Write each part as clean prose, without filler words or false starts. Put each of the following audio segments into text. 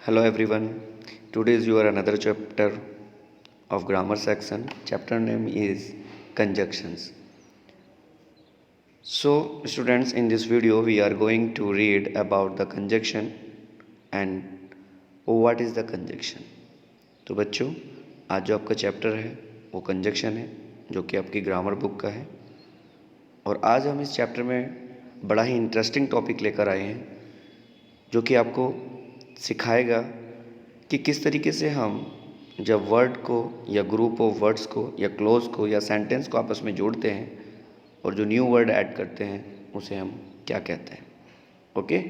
Hello everyone. Today is your another chapter of grammar section. Chapter name is conjunctions. So students, in this video we are going to read about the conjunction and what is the conjunction. तो बच्चों, आज जो आपका chapter है वो conjunction है, जो कि आपकी ग्रामर बुक का है। और आज हम इस चैप्टर में बड़ा ही इंटरेस्टिंग टॉपिक लेकर आए हैं, जो कि आपको सिखाएगा कि किस तरीके से हम जब वर्ड को या ग्रुप ऑफ वर्ड्स को या क्लोज को या सेंटेंस को आपस में जोड़ते हैं और जो न्यू वर्ड ऐड करते हैं उसे हम क्या कहते हैं। ओके,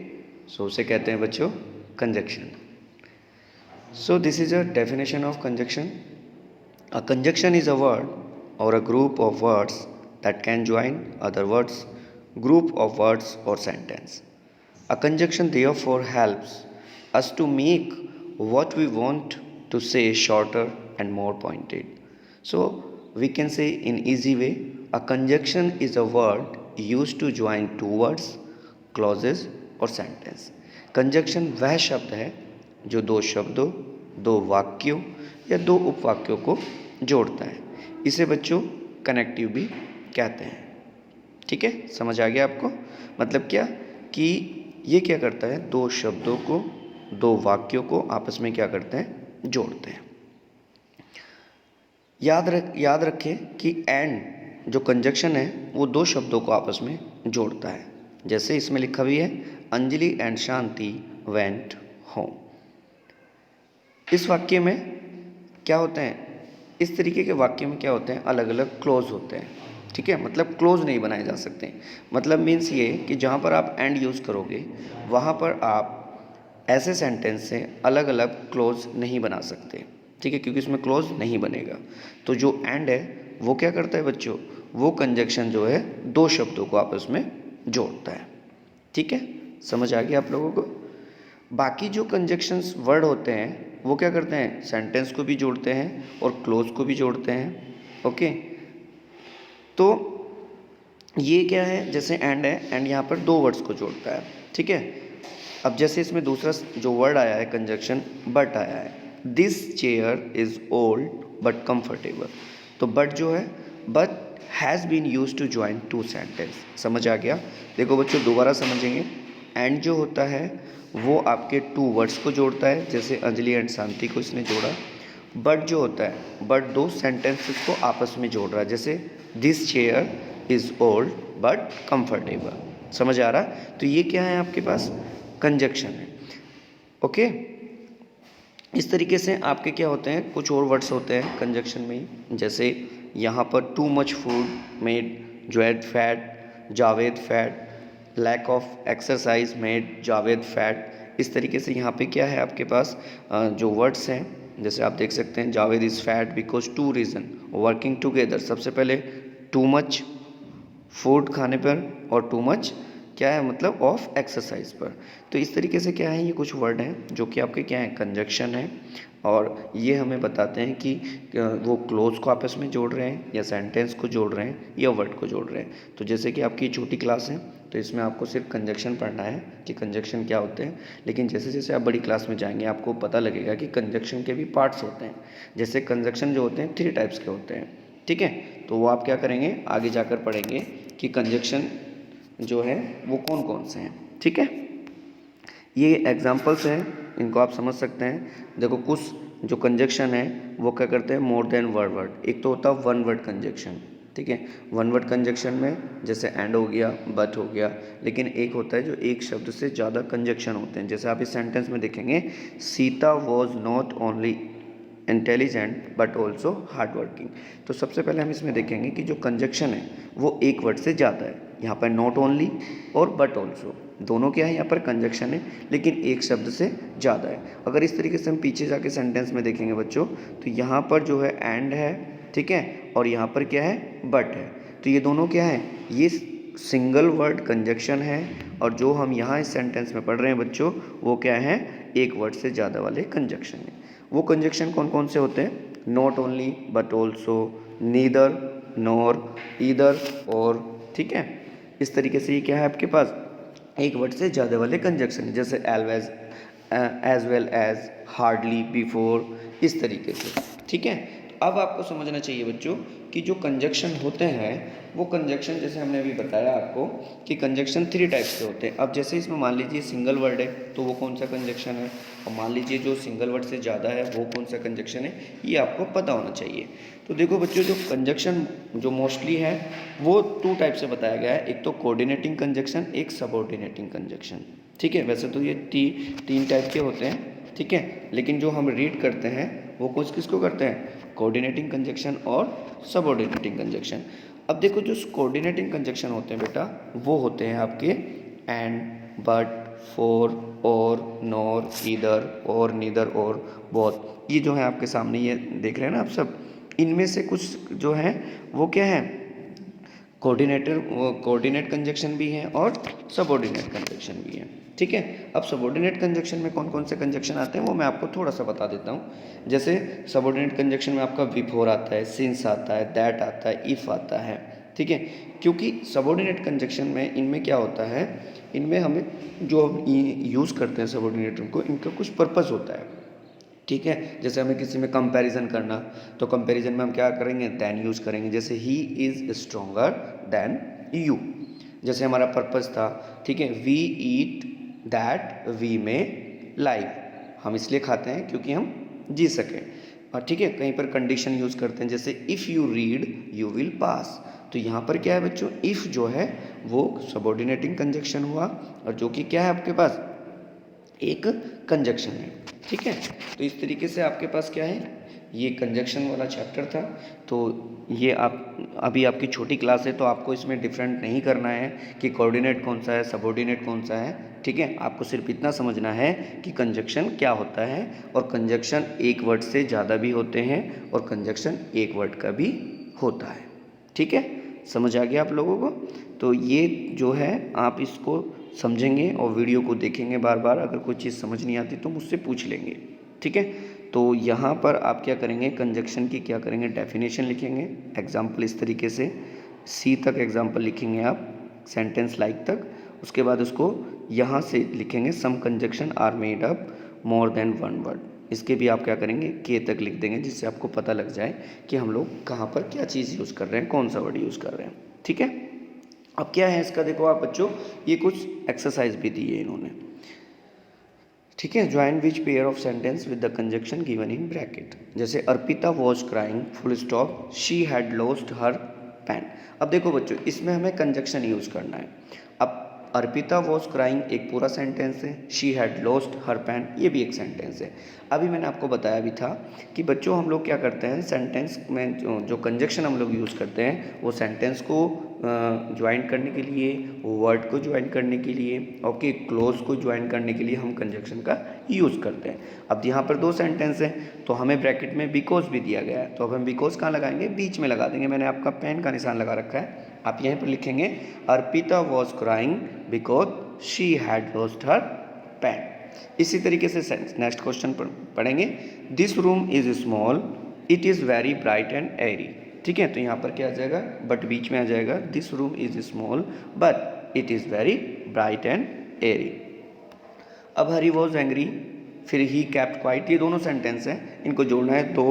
सो उसे कहते हैं बच्चों conjunction. So this is a definition of conjunction. A conjunction is a word or a group of words that can join other words, group of words or sentence. A conjunction therefore helps us to make what we want to say shorter and more pointed. So we can say in easy way, a conjunction is a word used to join two words, clauses और sentence. Conjunction वह शब्द है जो दो शब्दों, दो वाक्यों या दो उपवाक्यों को जोड़ता है। इसे बच्चों कनेक्टिव भी कहते हैं। ठीक है, समझ आ गया आपको? मतलब क्या कि ये क्या करता है, दो शब्दों को, दो वाक्यों को आपस में क्या करते हैं, जोड़ते हैं। याद रखें कि एंड जो कंजक्शन है वो दो शब्दों को आपस में जोड़ता है। जैसे इसमें लिखा भी है, Anjali and Shanti went home. इस वाक्य में क्या होते हैं, इस तरीके के वाक्य में क्या होते हैं, अलग अलग क्लोज होते हैं। ठीक है, मतलब क्लोज नहीं बनाए जा सकते। मतलब मीन्स ये कि जहाँ पर आप एंड यूज़ करोगे वहाँ पर आप ऐसे सेंटेंस से अलग अलग क्लोज नहीं बना सकते। ठीक है, क्योंकि इसमें क्लोज नहीं बनेगा। तो जो एंड है वो क्या करता है बच्चों, वो कंजक्शन जो है दो शब्दों को आपस में जोड़ता है। ठीक है, समझ आ गया आप लोगों को? बाकी जो कंजक्शंस वर्ड होते हैं वो क्या करते हैं, सेंटेंस को भी जोड़ते हैं और क्लोज को भी जोड़ते हैं। ओके, तो ये क्या है, जैसे एंड है, एंड यहाँ पर दो वर्ड्स को जोड़ता है। ठीक है, अब जैसे इसमें दूसरा जो वर्ड आया है कंजक्शन, बट आया है। This chair is old but comfortable. तो बट जो है, but has been use to join two sentence. समझ आ गया? देखो बच्चों, दोबारा समझेंगे। एंड जो होता है वो आपके टू वर्ड्स को जोड़ता है, जैसे अंजलि एंड शांति को इसने जोड़ा। बट जो होता है, बट दो सेंटेंसेस को आपस में जोड़ रहा है, जैसे this chair is old but comfortable. समझ आ रहा? तो ये क्या है आपके पास, कंजक्शन है। ओके, इस तरीके से आपके क्या होते हैं, कुछ और वर्ड्स होते हैं कंजक्शन में ही। जैसे यहाँ पर too much food made Javed fat Javed fat, lack of exercise made Javed fat. इस तरीके से यहाँ पे क्या है आपके पास जो वर्ड्स हैं, जैसे आप देख सकते हैं, Javed is fat because two reason working together. सबसे पहले टू मच फूड खाने पर और टू मच क्या है, मतलब ऑफ एक्सरसाइज पर। तो इस तरीके से क्या है, ये कुछ वर्ड हैं जो कि आपके क्या है, कंजक्शन है। और ये हमें बताते हैं कि वो क्लोज को आपस में जोड़ रहे हैं या सेंटेंस को जोड़ रहे हैं या वर्ड को जोड़ रहे हैं। तो जैसे कि आपकी छोटी क्लास है तो इसमें आपको सिर्फ कंजक्शन पढ़ना है कि कंजक्शन क्या होते हैं। लेकिन जैसे जैसे आप बड़ी क्लास में जाएंगे आपको पता लगेगा कि कंजक्शन के भी पार्ट्स होते हैं। जैसे कंजक्शन जो होते हैं थ्री टाइप्स के होते हैं। ठीक है, तो वो आप क्या करेंगे, आगे जाकर पढ़ेंगे कि कंजक्शन जो है वो कौन कौन से हैं। ठीक है, ये एग्जाम्पल्स हैं, इनको आप समझ सकते हैं। देखो, कुछ जो कंजक्शन है वो क्या करते हैं, मोर देन वर्ड। एक तो होता है वन वर्ड कंजक्शन। ठीक है, वन वर्ड कंजक्शन में जैसे एंड हो गया, बट हो गया। लेकिन एक होता है जो एक शब्द से ज़्यादा कंजक्शन होते हैं। जैसे आप इस सेंटेंस में देखेंगे, Sita was not only intelligent but also hard working. तो सबसे पहले हम इसमें देखेंगे कि जो कंजक्शन है वो एक वर्ड से ज़्यादा है। यहाँ पर नॉट ओनली और बट ऑल्सो दोनों क्या है, यहाँ पर कंजक्शन है लेकिन एक शब्द से ज़्यादा है। अगर इस तरीके से हम पीछे जाके सेंटेंस में देखेंगे बच्चों, तो यहाँ पर जो है एंड है, ठीक है, और यहाँ पर क्या है, बट है। तो ये दोनों क्या है, ये सिंगल वर्ड कंजक्शन है। और जो हम यहाँ इस सेंटेंस में पढ़ रहे हैं बच्चों, वो क्या है, एक वर्ड से ज़्यादा वाले कंजक्शन है। वो कंजक्शन कौन कौन से होते हैं, not only but also, neither nor, either और। ठीक है, इस तरीके से ये क्या है आपके पास, एक वर्ड से ज़्यादा वाले कंजक्शन है। जैसे always as well as, hardly, before, इस तरीके से। ठीक है, अब आपको समझना चाहिए बच्चों कि जो कंजक्शन होते हैं वो कंजक्शन, जैसे हमने अभी बताया आपको कि कंजक्शन 3 टाइप्स के होते हैं। अब जैसे इसमें मान लीजिए सिंगल वर्ड है तो वो कौन सा कंजक्शन है, और मान लीजिए जो सिंगल वर्ड से ज़्यादा है वो कौन सा कंजक्शन है, ये आपको पता होना चाहिए। तो देखो बच्चों, जो कंजक्शन जो मोस्टली है वो 2 टाइप से बताया गया है, एक तो कोऑर्डिनेटिंग कंजक्शन, एक सबऑर्डिनेटिंग कंजक्शन। ठीक है, वैसे तो ये 3 टाइप के होते हैं। ठीक है, लेकिन जो हम रीड करते हैं वो किसको करते हैं, कोऑर्डिनेटिंग कंजक्शन और सबऑर्डिनेटिंग कंजक्शन। अब देखो, जो कोऑर्डिनेटिंग कंजक्शन होते हैं बेटा, वो होते हैं आपके एंड, बट, फॉर, और, नॉर, ईदर, और, नीदर, और, बोथ। ये जो है आपके सामने ये देख रहे हैं ना आप सब, इनमें से कुछ जो है वो क्या है, कोऑर्डिनेट कंजक्शन भी है और सबऑर्डिनेट कंजक्शन भी है। ठीक है, अब सबऑर्डिनेट कंजक्शन में कौन कौन से कंजक्शन आते हैं वो मैं आपको थोड़ा सा बता देता हूँ। जैसे सबऑर्डिनेट कंजक्शन में आपका बिफोर आता है, सिंस आता है, दैट आता है, इफ़ आता है। ठीक है, क्योंकि सबऑर्डिनेट कंजक्शन में इनमें क्या होता है, इनमें हमें जो यूज़ करते हैं सबऑर्डिनेट को, इनका कुछ पर्पज़ होता है। ठीक है, जैसे हमें किसी में कंपैरिजन करना, तो कंपैरिजन में हम क्या करेंगे, दैन यूज़ करेंगे। जैसे ही इज़ स्ट्रोंगर दैन यू, जैसे हमारा पर्पस था। ठीक है, we eat that we may live, हम इसलिए खाते हैं क्योंकि हम जी सकें। और ठीक है, कहीं पर कंडीशन यूज़ करते हैं, जैसे if you read you will pass. तो यहाँ पर क्या है बच्चों, इफ़ जो है वो सबऑर्डिनेटिंग कंजक्शन हुआ, और जो कि क्या है आपके पास, एक कंजक्शन है। ठीक है, तो इस तरीके से आपके पास क्या है, ये कंजक्शन वाला चैप्टर था। तो ये आप अभी आपकी छोटी क्लास है तो आपको इसमें डिफरेंट नहीं करना है कि कोऑर्डिनेट कौन सा है, सबऑर्डिनेट कौन सा है। ठीक है, आपको सिर्फ इतना समझना है कि कंजक्शन क्या होता है, और कंजक्शन एक वर्ड से ज़्यादा भी होते हैं और कंजक्शन एक वर्ड का भी होता है। ठीक है, समझ आ गया आप लोगों को। तो ये जो है आप इसको समझेंगे और वीडियो को देखेंगे बार बार, अगर कोई चीज़ समझ नहीं आती तो मुझसे पूछ लेंगे। ठीक है, तो यहाँ पर आप क्या करेंगे, कंजक्शन की क्या करेंगे, डेफिनेशन लिखेंगे, एग्जाम्पल इस तरीके से सी तक एग्जाम्पल लिखेंगे आप, सेंटेंस लाइक तक। उसके बाद उसको यहाँ से लिखेंगे, some conjunction are made up more than one word. इसके भी आप क्या करेंगे, के तक लिख देंगे, जिससे आपको पता लग जाए कि हम लोग कहाँ पर क्या चीज़ यूज़ कर रहे हैं, कौन सा वर्ड यूज़ कर रहे हैं। ठीक है, अब क्या है इसका, देखो आप बच्चों, ये कुछ एक्सरसाइज भी दी है इन्होंने। ठीक है, join which pair of sentence with the conjunction given in bracket. जैसे Arpita was crying full stop she had lost her pen. अब देखो बच्चों, इसमें हमें कंजक्शन यूज़ करना है। अब अर्पिता वॉज क्राइंग एक पूरा सेंटेंस है, she had lost her pen ये भी एक सेंटेंस है। अभी मैंने आपको बताया भी था कि बच्चों हम लोग क्या करते हैं, सेंटेंस में जो कंजक्शन हम लोग यूज़ करते हैं वो सेंटेंस को ज्वाइन करने के लिए, वर्ड को ज्वाइन करने के लिए, ओके, क्लोज को ज्वाइन करने के लिए हम कंजक्शन का यूज़ करते हैं। अब यहाँ पर 2 सेंटेंस हैं तो हमें ब्रैकेट में बिकॉज भी दिया गया है, तो अब हम बिकॉज कहाँ लगाएंगे, बीच में लगा देंगे। मैंने आपका पेन का निशान लगा रखा है, आप यहीं पर लिखेंगे Arpita was crying because she had lost her pen. इसी तरीके से नेक्स्ट क्वेश्चन पढ़ेंगे, this room is small it is very bright and airy. ठीक है, तो यहाँ पर क्या आ जाएगा, बट बीच में आ जाएगा, this room is small but it is very bright and Airy. अब हरी वॉज एंग्री, फिर ही कैप्ट क्वाइट, ये दोनों सेंटेंस हैं, इनको जोड़ना है। तो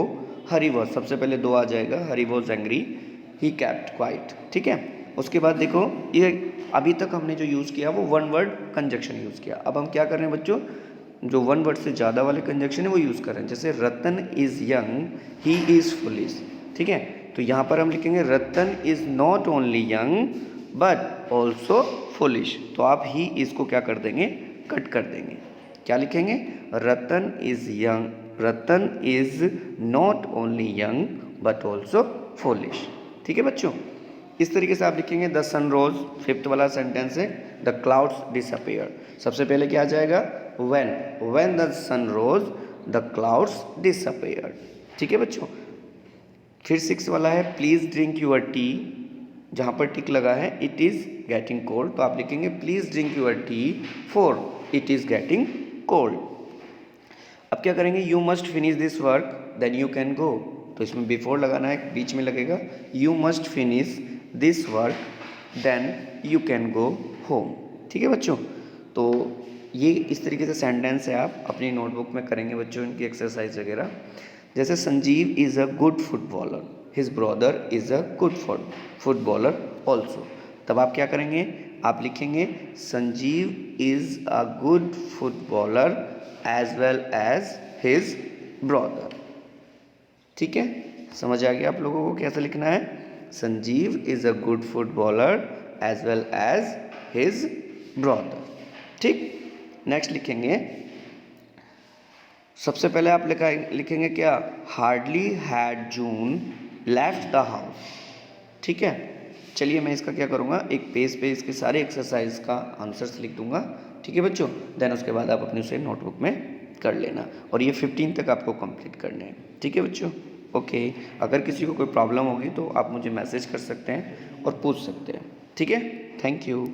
हरी वॉज, सबसे पहले 2 आ जाएगा, Hari was angry, he kept quiet. ठीक है, उसके बाद देखो ये अभी तक हमने जो यूज़ किया वो वन वर्ड कंजक्शन यूज़ किया। अब हम क्या कर रहे हैं बच्चों, जो वन वर्ड से ज़्यादा वाले कंजक्शन है वो यूज़ कर रहे हैं। जैसे Ratan is young he is foolish. ठीक है, तो यहाँ पर हम लिखेंगे Ratan is not only young but also foolish. तो आप ही इसको क्या कर देंगे, कट कर देंगे। क्या लिखेंगे, Ratan is young, Ratan is not only young but also foolish. ठीक है बच्चों, इस तरीके से आप लिखेंगे द सन रोज, 5th वाला सेंटेंस है, द क्लाउड्स डिसअपियर। सबसे पहले क्या आ जाएगा, when the sun rose the clouds disappear. ठीक है बच्चों, फिर 6 वाला है, प्लीज़ ड्रिंक यूर टी, जहाँ पर टिक लगा है इट इज़ गेटिंग कोल्ड, तो आप लिखेंगे please drink your tea for it is getting cold. अब क्या करेंगे, you must finish this work then you can go, तो इसमें बिफोर लगाना है, बीच में लगेगा, you must finish this work then you can go home. ठीक है बच्चों, तो ये इस तरीके से सेंटेंस है, आप अपनी नोटबुक में करेंगे बच्चों इनकी एक्सरसाइज वगैरह। जैसे Sanjeev is a good footballer, his brother is a good footballer also. तब आप क्या करेंगे, आप लिखेंगे Sanjeev is a good footballer as well as his brother. ठीक है, समझ आ गया आप लोगों को कैसे लिखना है। Sanjeev is a good footballer as well as his brother. ठीक, नेक्स्ट लिखेंगे, सबसे पहले आप लिखेंगे क्या, hardly had June left the house. ठीक है, चलिए मैं इसका क्या करूँगा, एक पेज पे इसके सारे एक्सरसाइज का आंसर्स लिख दूंगा। ठीक है बच्चों, देन उसके बाद आप अपने उसे नोटबुक में कर लेना, और ये 15 तक आपको कंप्लीट करने हैं। ठीक है बच्चों, ओके। अगर किसी को कोई प्रॉब्लम होगी तो आप मुझे मैसेज कर सकते हैं और पूछ सकते हैं। ठीक है, थैंक यू।